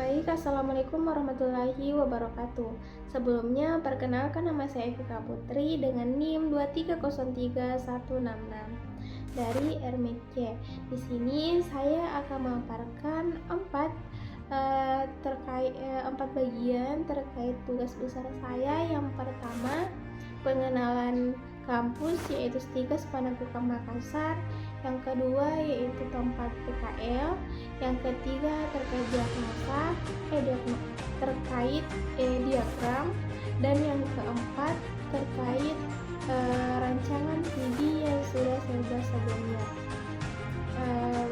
Baik, Assalamualaikum warahmatullahi wabarakatuh. Sebelumnya, perkenalkan nama saya Evika Putri dengan NIM 2303166 dari RMC. Di sini saya akan memaparkan empat bagian terkait tugas besar saya. Yang pertama, pengenalan kampus yaitu Stikes Panakukang Makassar. Yang kedua yaitu tempat PKL. Yang ketiga terkait diagram, dan yang keempat terkait rancangan studi yang sudah saya bahas sebelumnya.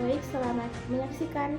Baik, selamat menyaksikan.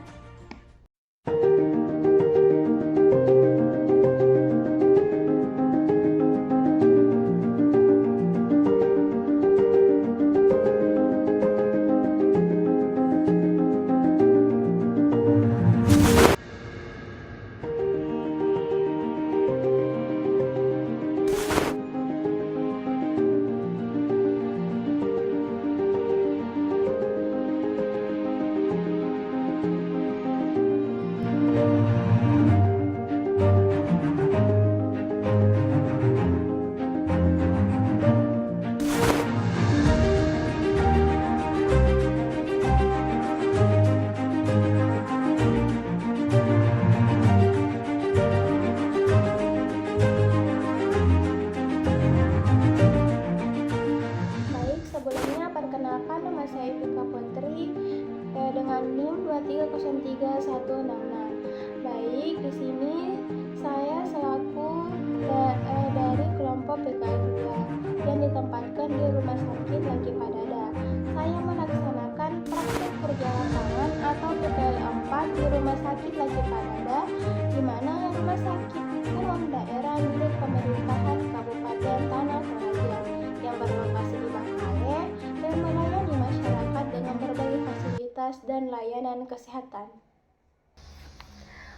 Perkenalkan, nama saya Evika Putri dengan NIM 2303166. Baik, di sini saya selaku dari kelompok PKL 2 yang ditempatkan di Rumah Sakit Laki Padada. Saya melaksanakan praktek kerja lapangan atau PKL 4 di Rumah Sakit Laki Padada, di mana rumah sakit umum daerah milik pemerintahan Kabupaten Tanah Toraja yang berlokasi di Bangkae dan melayani masyarakat dengan berbagai fasilitas dan layanan kesehatan.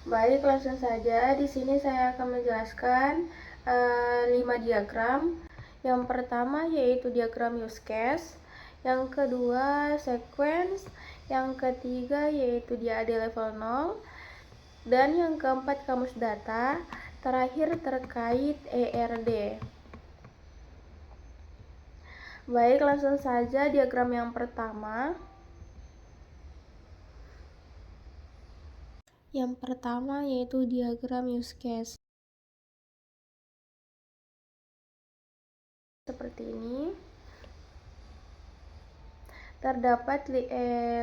Baik, langsung saja. Di sini saya akan menjelaskan 5 diagram. Yang pertama yaitu diagram use case, yang kedua sequence, yang ketiga yaitu DAD level 0, dan yang keempat kamus data, terakhir terkait ERD. Baik, langsung saja diagram yang pertama. Yang pertama yaitu diagram use case. Seperti ini. Terdapat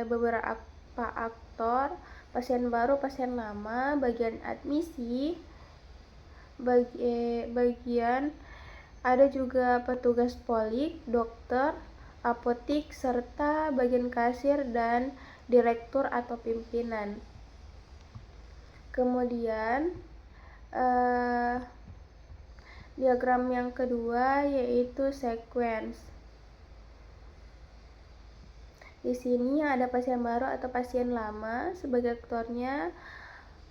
beberapa aktor, pasien baru, pasien lama, bagian admisi, bagian ada juga petugas polik, dokter, apotik, serta bagian kasir dan direktur atau pimpinan. Kemudian diagram yang kedua yaitu sequence. Di sini ada pasien baru atau pasien lama sebagai aktornya.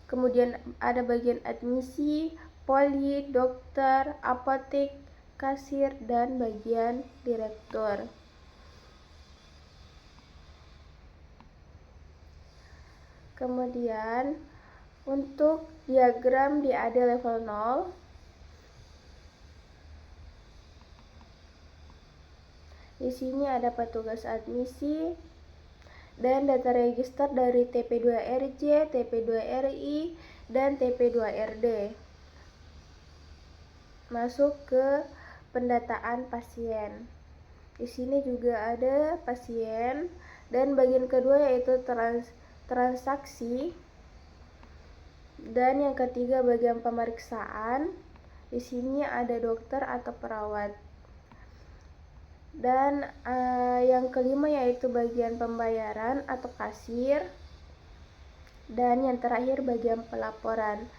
Kemudian ada bagian admisi, polik, dokter, apotek, kasir, dan bagian direktur. Kemudian untuk diagram DAD level 0, di sini ada petugas admisi dan data register dari TP2RJ, TP2RI, dan TP2RD. Masuk ke pendataan pasien. Di sini juga ada pasien, dan bagian kedua yaitu transaksi, dan yang ketiga bagian pemeriksaan. Di sini ada dokter atau perawat. Dan yang kelima yaitu bagian pembayaran atau kasir, dan yang terakhir bagian pelaporan.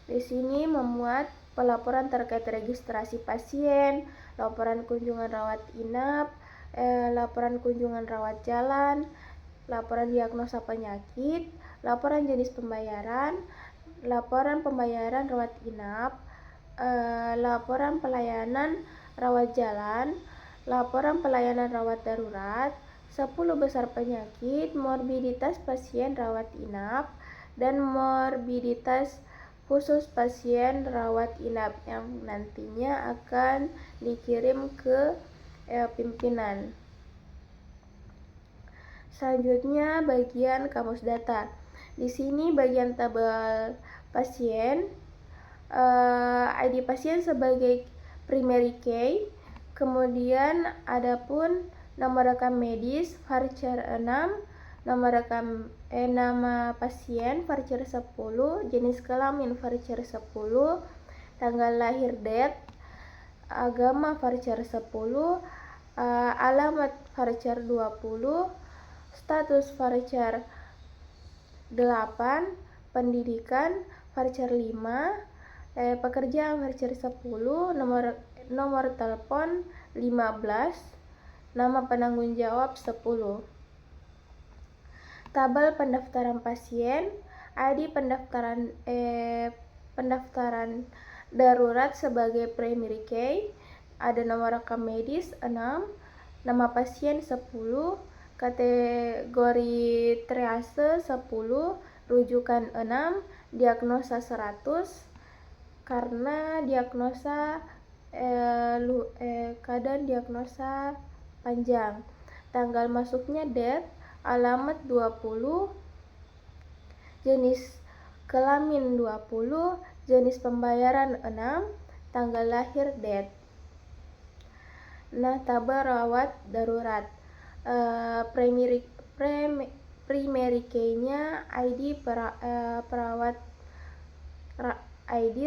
Di sini memuat pelaporan terkait registrasi pasien, laporan kunjungan rawat inap, laporan kunjungan rawat jalan, laporan diagnosa penyakit, laporan jenis pembayaran, laporan pembayaran rawat inap, laporan pelayanan rawat jalan, laporan pelayanan rawat darurat, 10 besar penyakit, morbiditas pasien rawat inap, dan morbiditas khusus pasien rawat inap yang nantinya akan dikirim ke pimpinan. Selanjutnya bagian kamus data. Di sini bagian tabel pasien, ID pasien sebagai primary key, kemudian adapun nomor rekam medis varchar 6, nama pasien varchar 10, jenis kelamin varchar 10, tanggal lahir date, agama varchar 10, alamat varchar 20, status varchar 8, pendidikan varchar 5, pekerjaan varchar 10, nomor telepon 15, nama penanggung jawab 10. Tabel pendaftaran pasien, ID pendaftaran darurat sebagai primary key, ada nomor rekam medis 6, nama pasien 10, kategori triase 10, rujukan 6, diagnosa 100 karena diagnosa keadaan diagnosa panjang, tanggal masuknya date, alamat 20, jenis kelamin 20, jenis pembayaran 6, tanggal lahir date. Nah, tabel rawat darurat, primary key-nya ID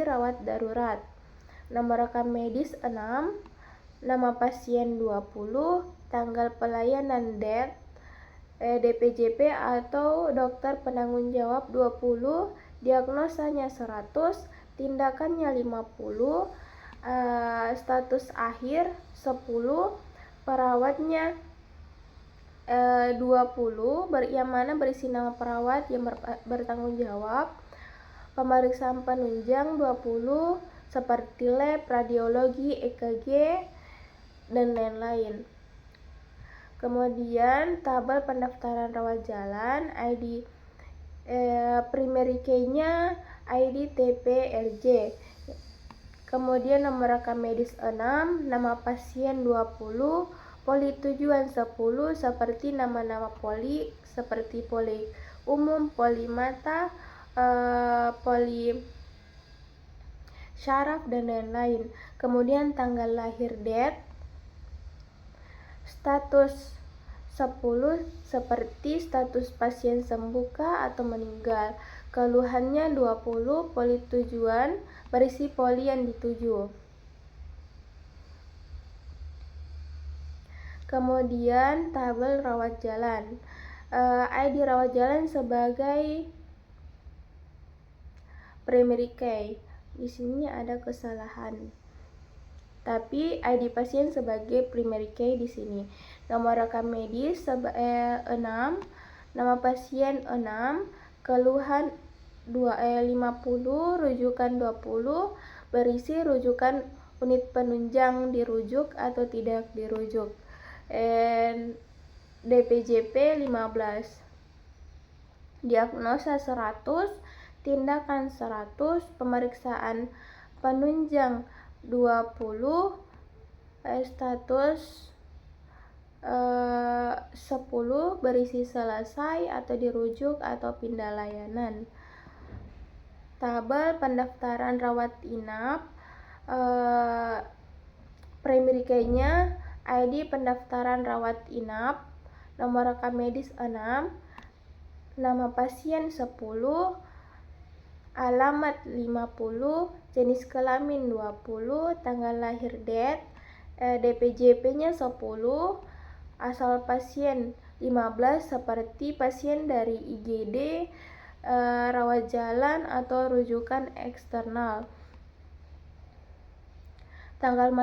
rawat darurat, nomor rekam medis 6, nama pasien 20, tanggal pelayanan date, DPJP atau dokter penanggung jawab 20, diagnosanya 100, tindakannya 50, status akhir 10, perawatnya 20, yang mana berisi nama perawat yang bertanggung jawab, pemeriksaan penunjang 20 seperti lab, radiologi, EKG, dan lain-lain. Kemudian tabel pendaftaran rawat jalan, ID primary key-nya ID TPRJ. Kemudian nomor rekam medis 6, nama pasien 20, poli tujuan 10 seperti nama-nama poli seperti poli umum, poli mata, poli syaraf, dan lain-lain. Kemudian tanggal lahir date, status 10 seperti status pasien sembuh atau meninggal. Keluhannya 20, poli tujuan berisi poli yang dituju. Kemudian tabel rawat jalan, ID rawat jalan sebagai primary key. Di sini ada kesalahan, tapi ID pasien sebagai primary key di sini. Nomor rekam medis 6, nama pasien 6, keluhan 50, rujukan 20, berisi rujukan unit penunjang dirujuk atau tidak dirujuk, DPJP 15, diagnosa 100, tindakan 100, pemeriksaan penunjang 20, status 10, berisi selesai atau dirujuk atau pindah layanan. Tabel pendaftaran rawat inap, primary key-nya ID pendaftaran rawat inap, nomor rekam medis 6, nama pasien 10, alamat 50, jenis kelamin 20, tanggal lahir date, DPJP-nya 10, asal pasien 15 seperti pasien dari IGD, rawat jalan atau rujukan eksternal. Tanggal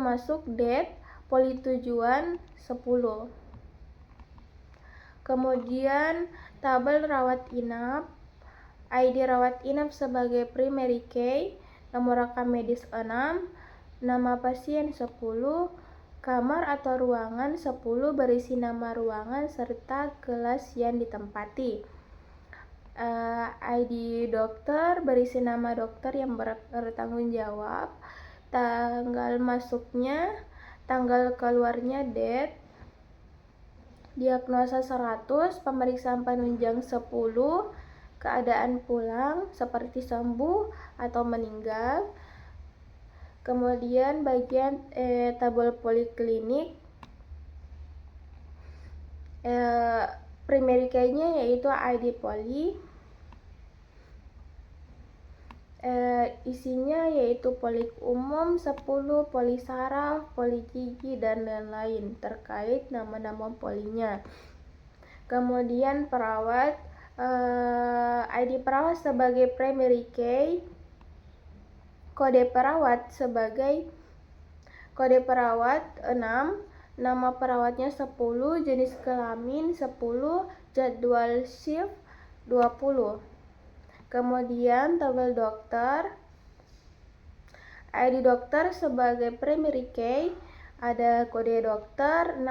masuk date, poli tujuan 10. Kemudian tabel rawat inap, ID rawat inap sebagai primary key, nomor rekam medis 6, nama pasien 10, kamar atau ruangan 10 berisi nama ruangan serta kelas yang ditempati. ID dokter berisi nama dokter yang bertanggung jawab, tanggal masuknya, tanggal keluarnya, date, diagnosa 100, pemeriksaan penunjang 10, keadaan pulang seperti sembuh atau meninggal. Kemudian bagian tabel poliklinik, primary care-nya yaitu ID poli, isinya yaitu polik umum 10, poli saraf, poli gigi, dan lain-lain terkait nama-nama polinya. Kemudian perawat, ID perawat sebagai primary care, kode perawat 6, nama perawatnya 10, jenis kelamin 10, jadwal shift 20. Kemudian tabel dokter, ID dokter sebagai primary care, ada kode dokter 6,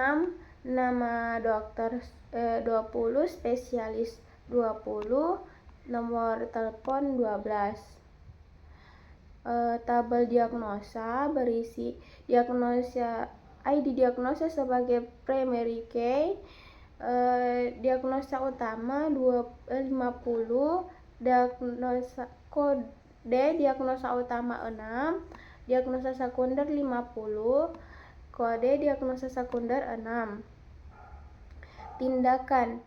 nama dokter 20, spesialis 20, nomor telepon 12. Tabel diagnosa berisi diagnosa, ID diagnosa sebagai primary care, diagnosa utama 50, diagnosa kode diagnosa utama 6, diagnosa sekunder 50, kode diagnosa sekunder 6. Tindakan,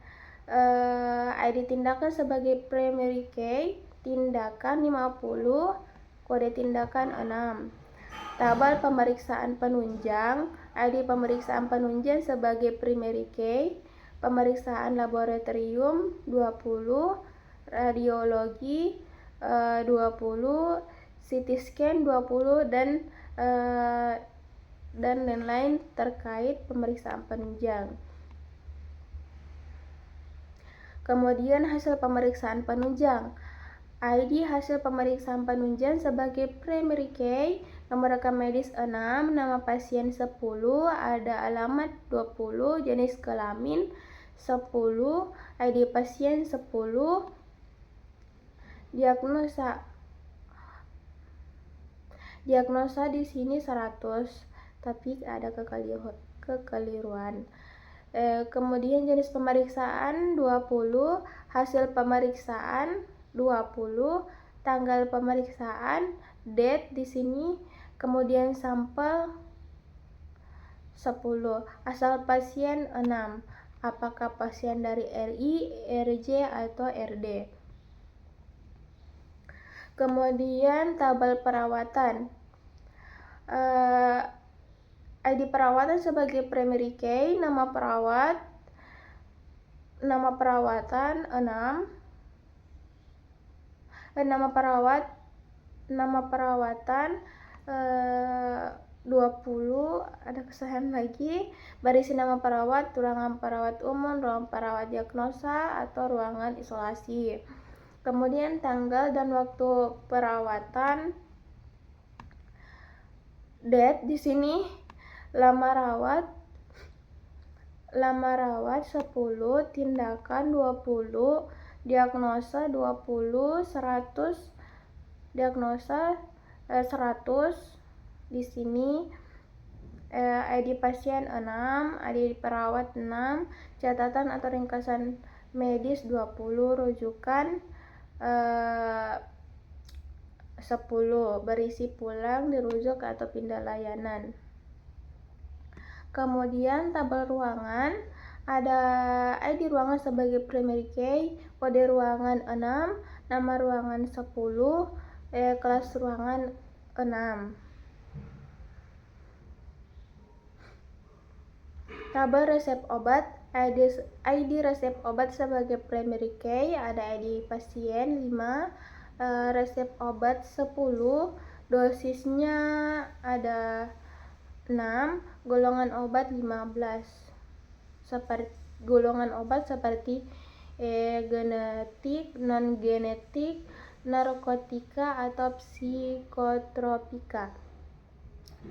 ID tindakan sebagai primary care, tindakan 50, kode tindakan 6. Tabel pemeriksaan penunjang, ID pemeriksaan penunjang sebagai primary care, pemeriksaan laboratorium 20, radiologi 20, CT scan 20, dan lain-lain terkait pemeriksaan penunjang. Kemudian hasil pemeriksaan penunjang, ID hasil pemeriksaan penunjang sebagai primary care, nomor rekam medis 6, nama pasien 10, ada alamat 20, jenis kelamin 10, ID pasien 10, diagnosa di sini 100, tapi ada kekeliruan. Kemudian jenis pemeriksaan 20, hasil pemeriksaan 20, tanggal pemeriksaan, date di sini, kemudian sampel 10, asal pasien 6, apakah pasien dari RI, RJ, atau RD. Kemudian tabel perawatan, ID perawatan sebagai primary care, nama perawatan 6, nama perawatan 20, ada kesalahan lagi, berisi nama perawat, ruangan perawat umum, ruang perawat diagnosa, atau ruangan isolasi. Kemudian tanggal dan waktu perawatan, date di sini, lama rawat 10, tindakan 20, diagnosa 20, 100, diagnosa 100 di sini, ID pasien 6, ID perawat 6, catatan atau ringkasan medis 20, rujukan 10, berisi pulang, dirujuk, atau pindah layanan. Kemudian tabel ruangan, ada ID ruangan sebagai primary care, kode ruangan 6, nama ruangan 10, kelas ruangan 6. Tabel resep obat, ID resep obat sebagai primary care, ada ID pasien 5, resep obat 10, dosisnya ada 6, golongan obat 15, golongan obat seperti genetik, non-genetik, narkotika, atau psikotropika.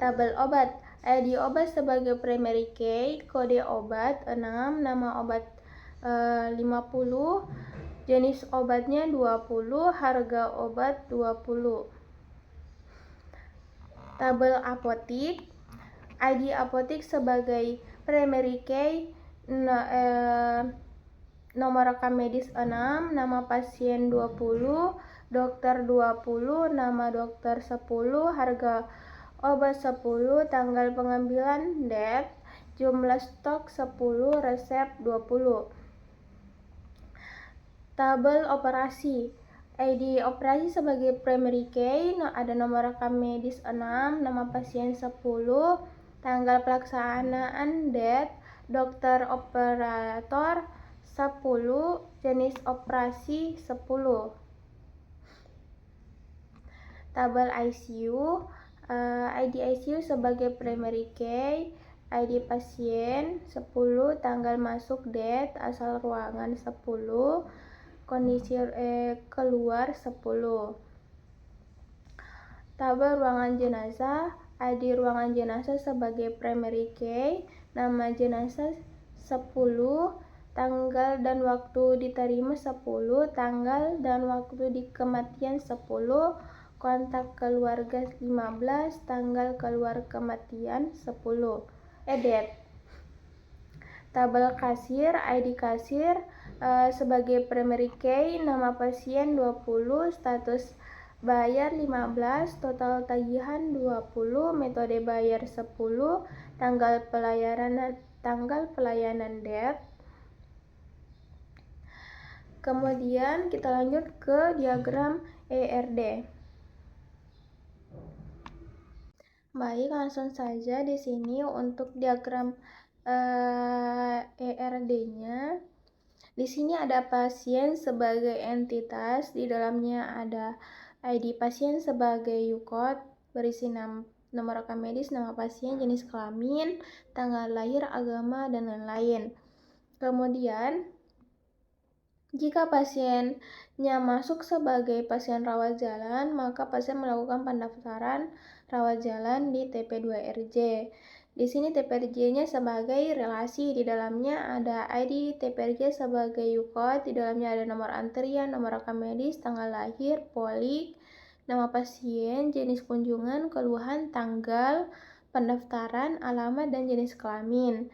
Tabel obat, ID obat sebagai primary care, kode obat 6, nama obat 50, jenis obatnya 20, harga obat 20. Tabel apotik, ID apotik sebagai primary key, nomor rekam medis 6, nama pasien 20, dokter 20, nama dokter 10, harga obat 10, tanggal pengambilan date, jumlah stok 10, resep 20. Tabel operasi, ID operasi sebagai primary key, ada nomor rekam medis 6, nama pasien 10, tanggal pelaksanaan date, dokter operator 10, jenis operasi 10. Tabel ICU, ID ICU sebagai primary key, ID pasien 10, tanggal masuk date, asal ruangan 10, kondisi keluar 10. Tabel ruangan jenazah, ID ruangan jenazah sebagai primary key, nama jenazah 10, tanggal dan waktu diterima 10, tanggal dan waktu di kematian 10, kontak keluarga 15, tanggal keluar kematian 10. Date. Tabel kasir, ID kasir sebagai primary key, nama pasien 20, status bayar 15, total tagihan 20, metode bayar 10, tanggal pelayanan date. Kemudian kita lanjut ke diagram ERD. Baik, langsung saja di sini untuk diagram ERD-nya. Di sini ada pasien sebagai entitas, di dalamnya ada ID pasien sebagai UCOD, berisi nomor rekam medis, nama pasien, jenis kelamin, tanggal lahir, agama, dan lain-lain. Kemudian, jika pasiennya masuk sebagai pasien rawat jalan, maka pasien melakukan pendaftaran rawat jalan di TP2RJ. Di sini TPRJ-nya sebagai relasi, di dalamnya ada ID TPRJ sebagai UCOD, di dalamnya ada nomor antrian, nomor rekam medis, tanggal lahir, polik, nama pasien, jenis kunjungan, keluhan, tanggal pendaftaran, alamat, dan jenis kelamin.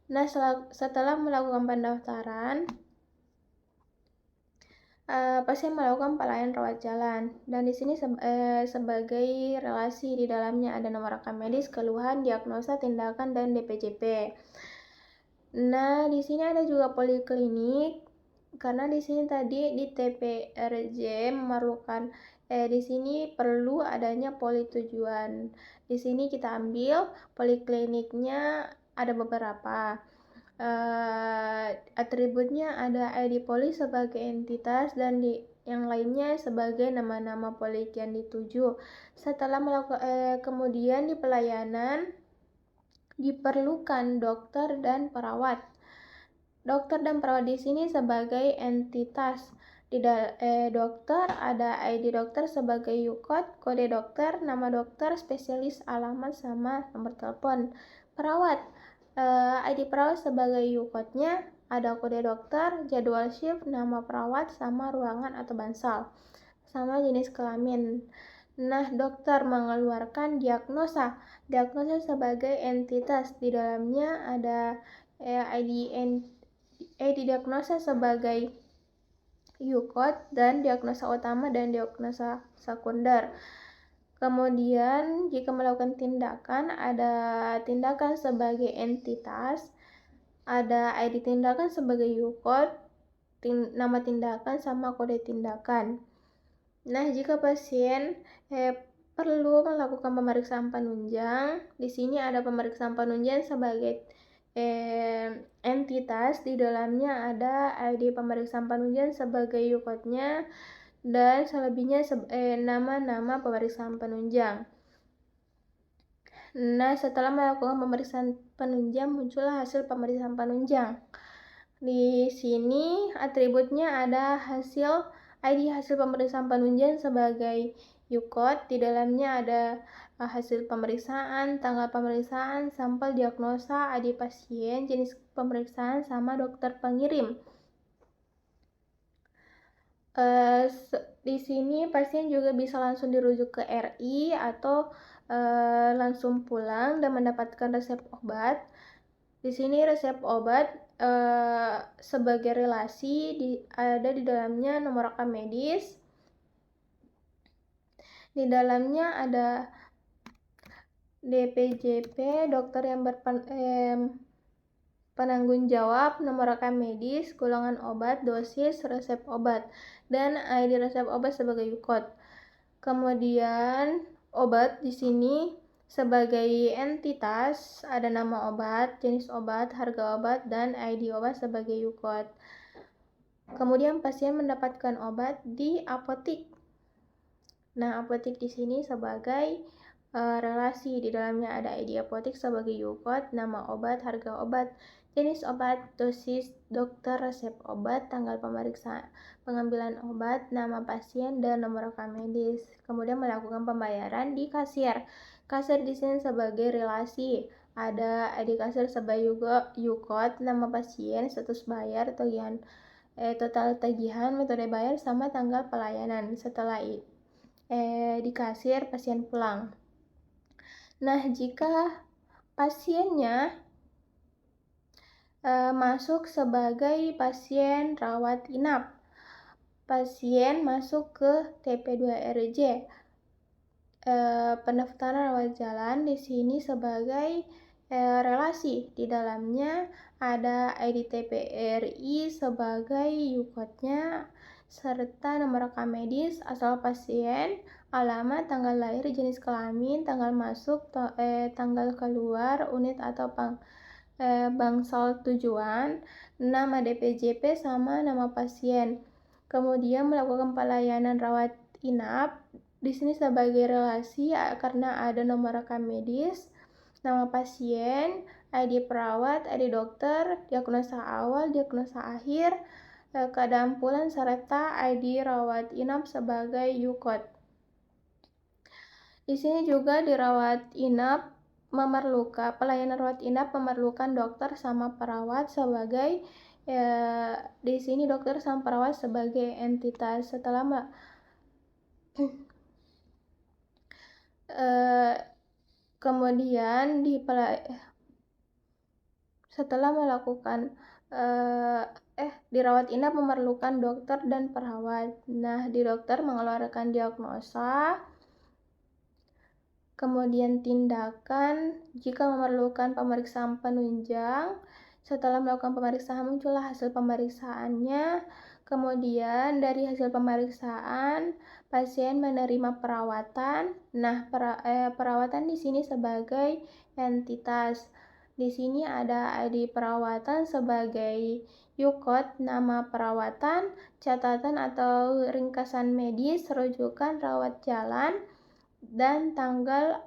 Nah, setelah melakukan pendaftaran, pasien melakukan pelayanan rawat jalan, dan di sini sebagai relasi, di dalamnya ada nomor rekam medis, keluhan, diagnosa, tindakan, dan DPJP. Nah, di sini ada juga poliklinik, karena di sini tadi di TPRJ memerlukan di sini perlu adanya politujuan. Di sini kita ambil polikliniknya ada beberapa. Atributnya ada ID poli sebagai entitas dan yang lainnya sebagai nama-nama polik yang dituju. Setelah kemudian di pelayanan diperlukan dokter dan perawat. Dokter dan perawat di sini sebagai entitas. Di dokter ada ID dokter sebagai UCOD, kode dokter, nama dokter, spesialis, alamat, sama nomor telepon. Perawat, ID perawat sebagai UCOD-nya ada kode dokter, jadwal shift, nama perawat, sama ruangan atau bansal, sama jenis kelamin. Nah, dokter mengeluarkan diagnosa sebagai entitas, di dalamnya ada ID diagnosa sebagai UCOD dan diagnosa utama dan diagnosa sekunder. Kemudian jika melakukan tindakan, ada tindakan sebagai entitas, ada ID tindakan sebagai UCOD, nama tindakan, sama kode tindakan. Nah, jika pasien perlu melakukan pemeriksaan penunjang, di sini ada pemeriksaan penunjang sebagai entitas, di dalamnya ada ID pemeriksaan penunjang sebagai UCOD-nya dan selebihnya nama-nama pemeriksaan penunjang. Nah, setelah melakukan pemeriksaan penunjang, muncullah hasil pemeriksaan penunjang. Di sini atributnya ada ID hasil pemeriksaan penunjang sebagai UCOD, di dalamnya ada hasil pemeriksaan, tanggal pemeriksaan, sampel diagnosa, ID pasien, jenis pemeriksaan, sama dokter pengirim. Di sini pasien juga bisa langsung dirujuk ke RI atau langsung pulang dan mendapatkan resep obat. Di sini resep obat sebagai relasi ada di dalamnya nomor rekam medis. Di dalamnya ada DPJP, dokter yang penanggung jawab, nomor rekam medis, golongan obat, dosis, resep obat, dan ID resep obat sebagai UCOD. Kemudian obat di sini sebagai entitas ada nama obat, jenis obat, harga obat, dan ID obat sebagai UCOD. Kemudian pasien mendapatkan obat di apotik. Nah, apotik di sini sebagai relasi, di dalamnya ada ID apotik sebagai UCOD, nama obat, harga obat, jenis obat, dosis, dokter, resep obat, tanggal pemeriksaan, pengambilan obat, nama pasien, dan nomor rekam medis. Kemudian melakukan pembayaran di kasir. Kasir di sini sebagai relasi, ada ID kasir sebagai UCOD, nama pasien, status bayar, tagihan, total tagihan, metode bayar, sama tanggal pelayanan. Setelah di kasir pasien pulang. Nah, jika pasiennya masuk sebagai pasien rawat inap, pasien masuk ke TP2RJ, pendaftaran rawat jalan di sini sebagai relasi. Di dalamnya ada ID TPRI sebagai UCOD-nya, serta nomor rekam medis, asal pasien, alamat, tanggal lahir, jenis kelamin, tanggal masuk, tanggal keluar, unit atau bangsal tujuan, nama DPJP, sama nama pasien. Kemudian melakukan pelayanan rawat inap di sini sebagai relasi karena ada nomor rekam medis, nama pasien, ID perawat, ID dokter, diagnosa awal, diagnosa akhir, keadaan pulang, serta ID rawat inap sebagai UCOD. Di sini juga dirawat inap pelayanan rawat inap memerlukan dokter sama perawat sebagai di sini dokter sama perawat sebagai entitas. Kemudian setelah melakukan dirawat inap memerlukan dokter dan perawat. Nah, di dokter mengeluarkan diagnosa, kemudian tindakan jika memerlukan pemeriksaan penunjang. Setelah melakukan pemeriksaan muncullah hasil pemeriksaannya. Kemudian dari hasil pemeriksaan pasien menerima perawatan. Nah, perawatan di sini sebagai entitas. Di sini ada ID perawatan sebagai UCOD, nama perawatan, catatan atau ringkasan medis, rujukan rawat jalan, dan tanggal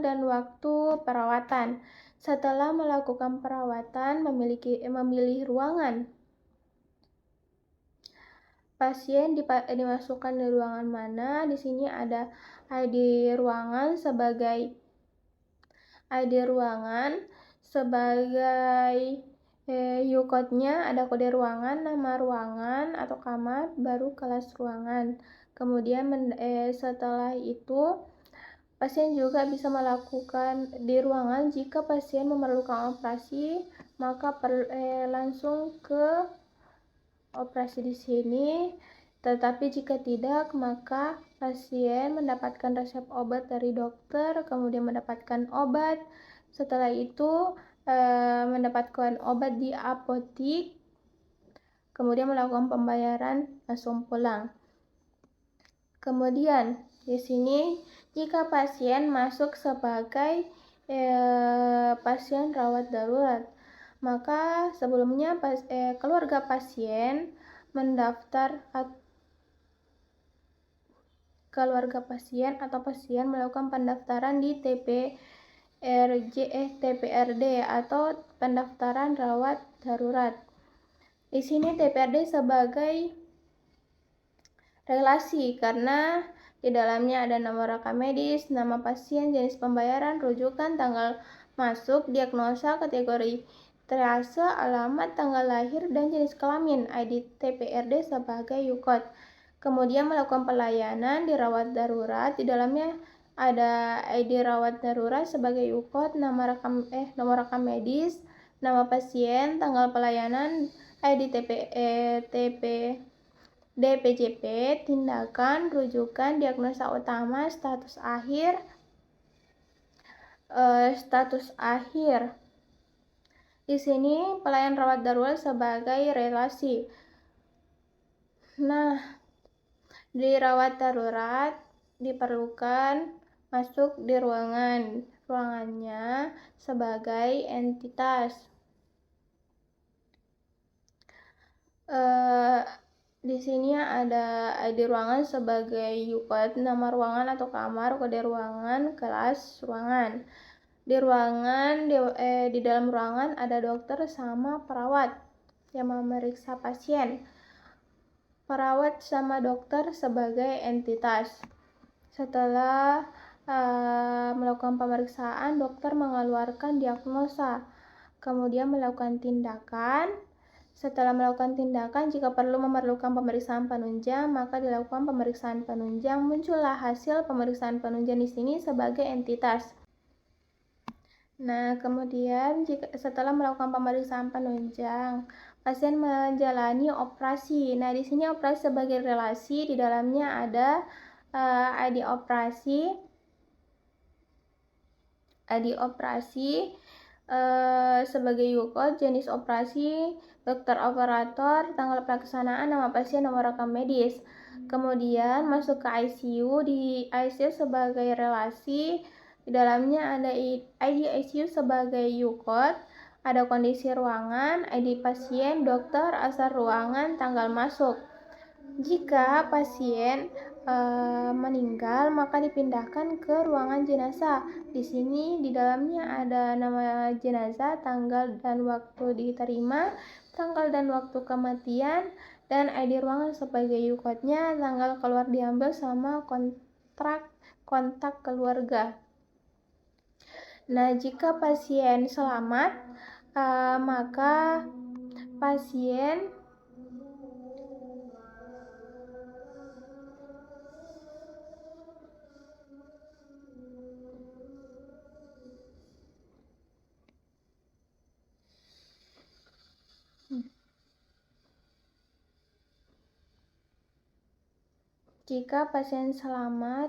dan waktu perawatan. Setelah melakukan perawatan, memilih ruangan. Pasien dimasukkan di ruangan mana? Di sini ada ID ruangan sebagai UCOD-nya, ada kode ruangan, nama ruangan atau kamar, baru kelas ruangan. Kemudian setelah itu pasien juga bisa melakukan di ruangan. Jika pasien memerlukan operasi, maka langsung ke operasi di sini. Tetapi jika tidak, maka pasien mendapatkan resep obat dari dokter, kemudian mendapatkan obat. Setelah itu mendapatkan obat di apotik, kemudian melakukan pembayaran, langsung pulang. Kemudian di sini jika pasien masuk sebagai pasien rawat darurat, maka sebelumnya keluarga pasien atau pasien melakukan pendaftaran di TPRD atau pendaftaran rawat darurat. Di sini TPRD sebagai relasi karena di dalamnya ada nomor rekam medis, nama pasien, jenis pembayaran, rujukan, tanggal masuk, diagnosa, kategori triase, alamat, tanggal lahir, dan jenis kelamin, ID TPRD sebagai UKOD. Kemudian melakukan pelayanan di rawat darurat, di dalamnya ada ID rawat darurat sebagai UKOD, nomor rekam medis, nama pasien, tanggal pelayanan, ID DPJP, tindakan, rujukan, diagnosa utama, status akhir. Di sini pelayan rawat darurat sebagai relasi. Nah, di rawat darurat diperlukan masuk di ruangannya sebagai entitas. Di sini ada ID ruangan sebagai UKOD, nama ruangan atau kamar, kode ruangan, kelas ruangan. Di dalam ruangan ada dokter sama perawat yang memeriksa pasien. Perawat sama dokter sebagai entitas. Setelah melakukan pemeriksaan, dokter mengeluarkan diagnosa, kemudian melakukan tindakan. Setelah melakukan tindakan, jika memerlukan pemeriksaan penunjang, maka dilakukan pemeriksaan penunjang. Muncullah hasil pemeriksaan penunjang di sini sebagai entitas. Nah, kemudian setelah melakukan pemeriksaan penunjang, pasien menjalani operasi. Nah, di sini operasi sebagai relasi, di dalamnya ada ID operasi sebagai UKOD, jenis operasi, dokter operator, tanggal pelaksanaan, nama pasien, nomor rekam medis. Kemudian masuk ke ICU, di ICU sebagai relasi, di dalamnya ada ID ICU sebagai UKOD, ada kondisi ruangan, ID pasien, dokter, asal ruangan, tanggal masuk. Jika pasien meninggal, maka dipindahkan ke ruangan jenazah. Di sini di dalamnya ada nama jenazah, tanggal dan waktu diterima, tanggal dan waktu kematian, dan ID ruangan sebagai UKOD-nya, tanggal keluar diambil sama kontak keluarga. Nah, jika pasien selamat, maka pasien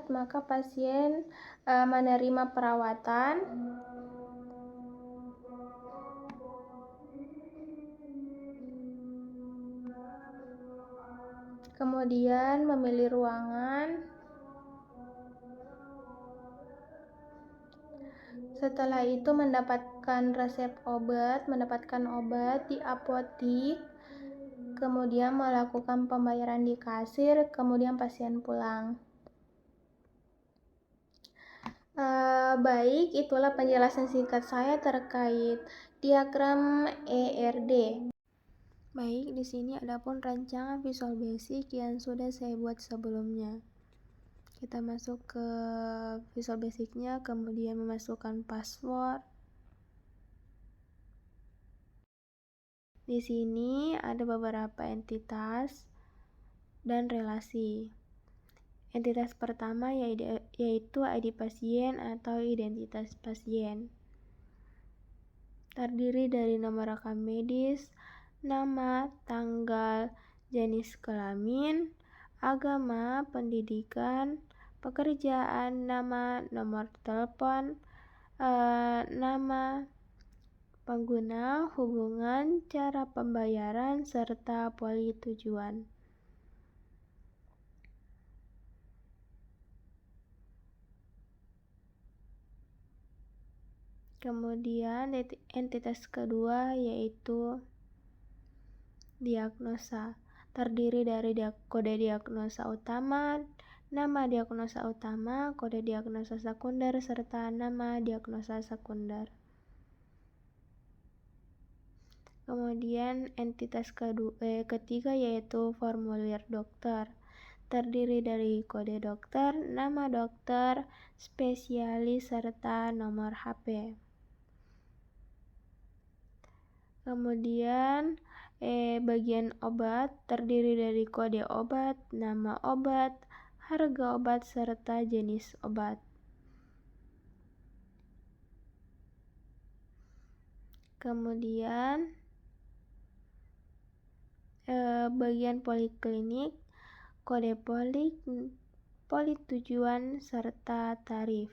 maka pasien menerima perawatan. Kemudian memilih ruangan. Setelah itu mendapatkan obat di apotik. Kemudian melakukan pembayaran di kasir, kemudian pasien pulang. Baik, itulah penjelasan singkat saya terkait diagram ERD. Baik, di sini adapun rancangan Visual Basic yang sudah saya buat sebelumnya. Kita masuk ke Visual Basic-nya, kemudian memasukkan password. Di sini ada beberapa entitas dan relasi. Entitas pertama yaitu ID pasien atau identitas pasien. Terdiri dari nomor rekam medis, nama, tanggal, jenis kelamin, agama, pendidikan, pekerjaan, nama, nomor telepon, nama pengguna, hubungan, cara pembayaran, serta poli tujuan. Kemudian entitas kedua yaitu diagnosa. Terdiri dari kode diagnosa utama, nama diagnosa utama, kode diagnosa sekunder, serta nama diagnosa sekunder. Kemudian entitas ketiga yaitu formulir dokter. Terdiri dari kode dokter, nama dokter, spesialis, serta nomor HP. Kemudian bagian obat terdiri dari kode obat, nama obat, harga obat, serta jenis obat. Kemudian bagian poliklinik, kode poli tujuan, serta tarif.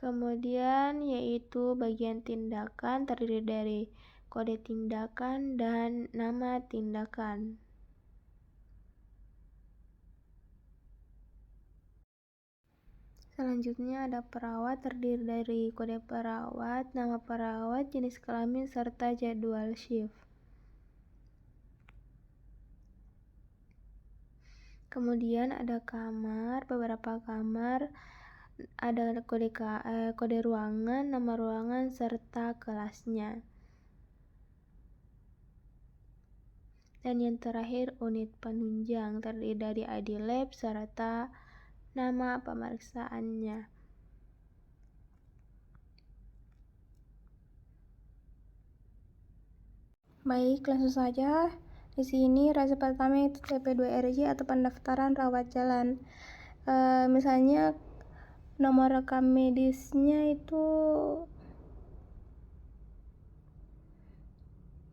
Kemudian yaitu bagian tindakan terdiri dari kode tindakan dan nama tindakan. Selanjutnya ada perawat, terdiri dari kode perawat, nama perawat, jenis kelamin, serta jadwal shift. Kemudian ada kamar, beberapa kamar, ada kode ruangan, nama ruangan, serta kelasnya. Dan yang terakhir unit penunjang, terdiri dari ID lab serta nama pemeriksaannya. Baik, langsung saja. Di sini rasa pertama itu TP2RJ atau pendaftaran rawat jalan. Misalnya nomor rekam medisnya itu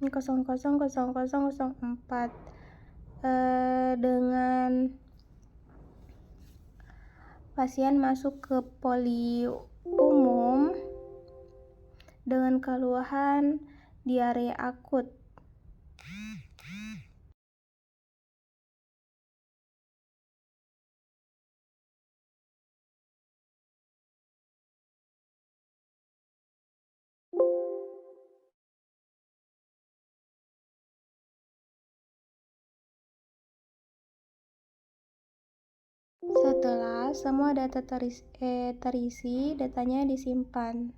000004 dengan pasien masuk ke poli umum dengan keluhan diare akut. Setelah semua data terisi, datanya disimpan.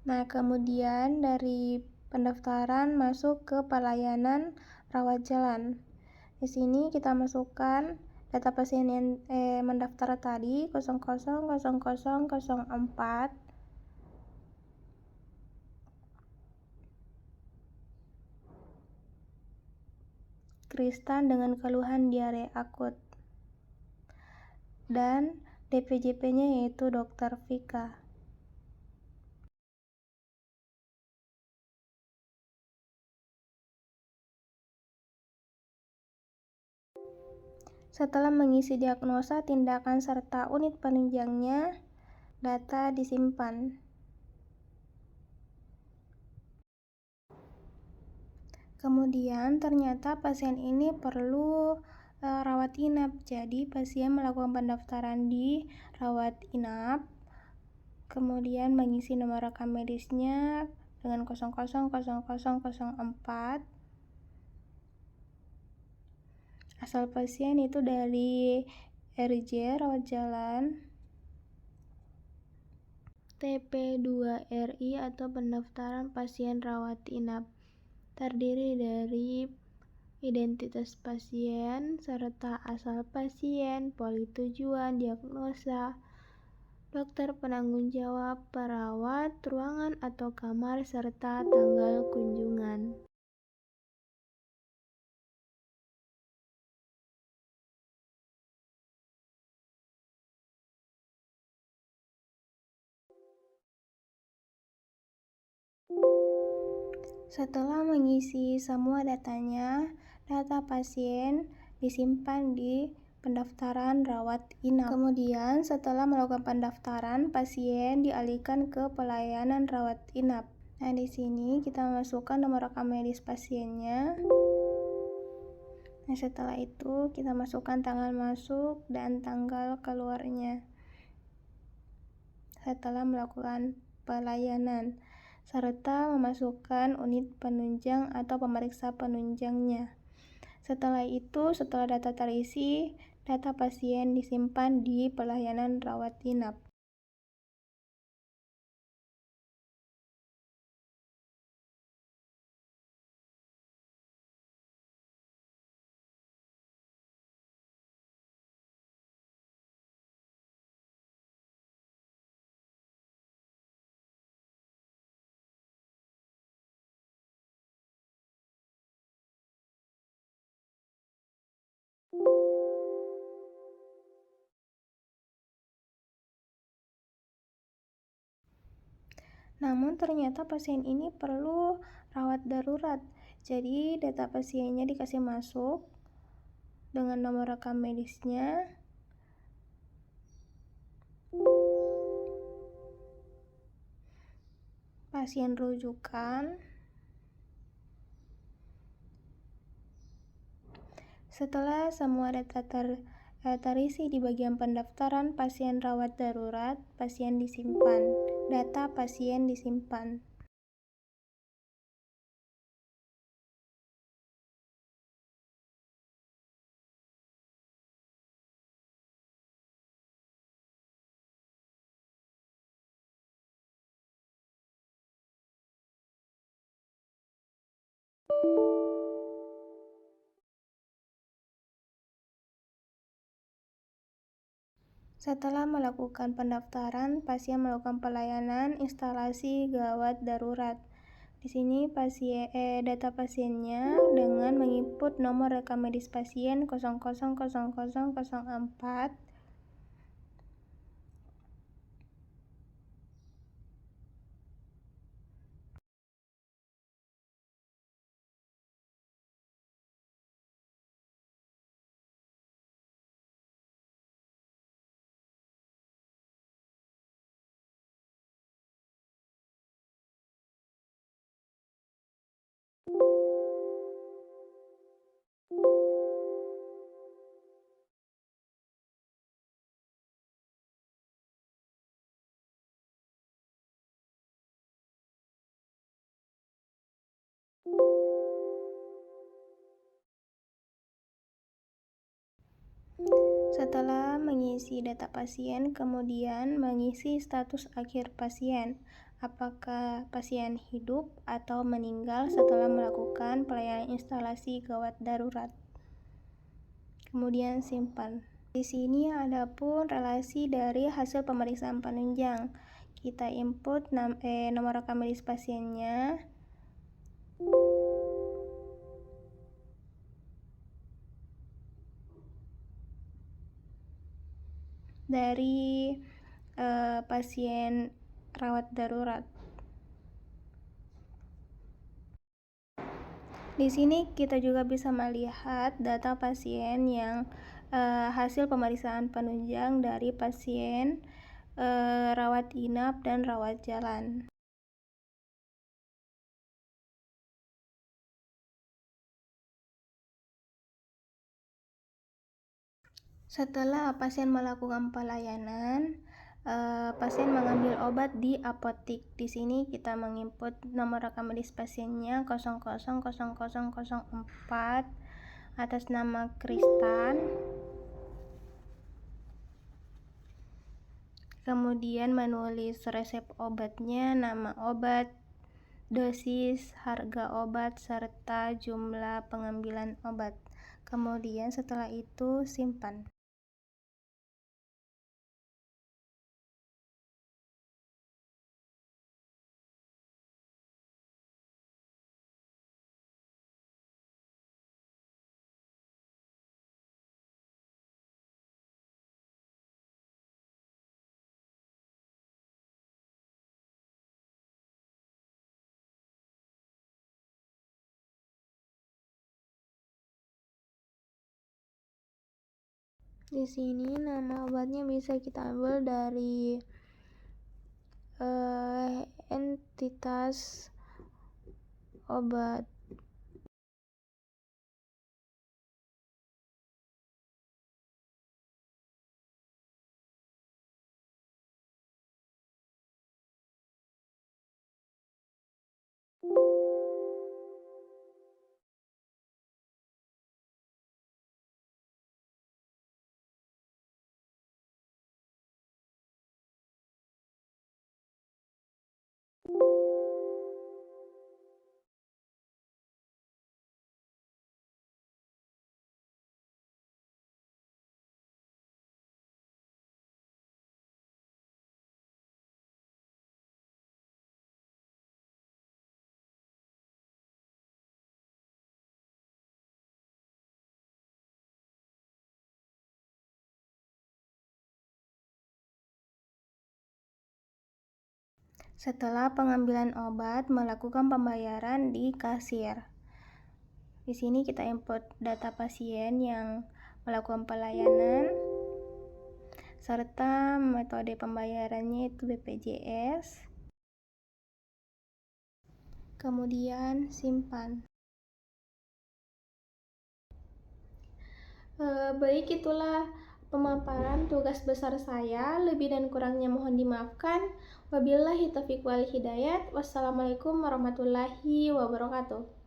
Nah, kemudian dari pendaftaran masuk ke pelayanan rawat jalan. Di sini kita masukkan data pasien yang mendaftar tadi 000004. Kristan dengan keluhan diare akut. Dan DPJP-nya yaitu Dr. Vika. Setelah mengisi diagnosa, tindakan, serta unit penunjangnya, data disimpan. Kemudian ternyata pasien ini perlu rawat inap, jadi pasien melakukan pendaftaran di rawat inap, kemudian mengisi nomor rekam medisnya dengan 000004. Asal pasien itu dari RJ rawat jalan, TP2RI atau pendaftaran pasien rawat inap, terdiri dari identitas pasien serta asal pasien, poli tujuan, diagnosa, dokter penanggung jawab, perawat, ruangan atau kamar, serta tanggal kunjungan. Setelah mengisi semua datanya, data pasien disimpan di pendaftaran rawat inap. Kemudian setelah melakukan pendaftaran, pasien dialihkan ke pelayanan rawat inap. Nah, di sini kita masukkan nomor rekam medis pasiennya. Nah, setelah itu kita masukkan tanggal masuk dan tanggal keluarnya. Setelah melakukan pelayanan, serta memasukkan unit penunjang atau pemeriksa penunjangnya. Setelah itu, setelah data terisi, data pasien disimpan di pelayanan rawat inap. Namun ternyata pasien ini perlu rawat darurat. Jadi data pasiennya dikasih masuk dengan nomor rekam medisnya. Pasien rujukan. Setelah semua data terisi di bagian pendaftaran pasien rawat darurat, pasien disimpan. Data pasien disimpan. Setelah melakukan pendaftaran, pasien melakukan pelayanan instalasi gawat darurat. Di sini data pasiennya dengan menginput nomor rekam medis pasien 000004. Setelah mengisi data pasien, kemudian mengisi status akhir pasien, apakah pasien hidup atau meninggal setelah melakukan pelayanan instalasi gawat darurat. Kemudian simpan. Di sini ada pun relasi dari hasil pemeriksaan penunjang. Kita input nomor rekam medis pasiennya. Dari pasien rawat darurat. Di sini kita juga bisa melihat data pasien yang hasil pemeriksaan penunjang dari pasien rawat inap dan rawat jalan. Setelah pasien melakukan pelayanan, pasien mengambil obat di apotik. Di sini kita menginput nomor rekam medis pasiennya 000004 atas nama Kristan. Kemudian menulis resep obatnya, nama obat, dosis, harga obat, serta jumlah pengambilan obat. Kemudian setelah itu simpan. Di sini nama obatnya bisa kita ambil dari entitas obat. Setelah pengambilan obat, melakukan pembayaran di kasir. Di sini kita input data pasien yang melakukan pelayanan serta metode pembayarannya itu BPJS. Kemudian simpan. Baik, itulah pemaparan tugas besar saya. Lebih dan kurangnya mohon dimaafkan. Wabillahi taufiq wal hidayat. Wassalamualaikum warahmatullahi wabarakatuh.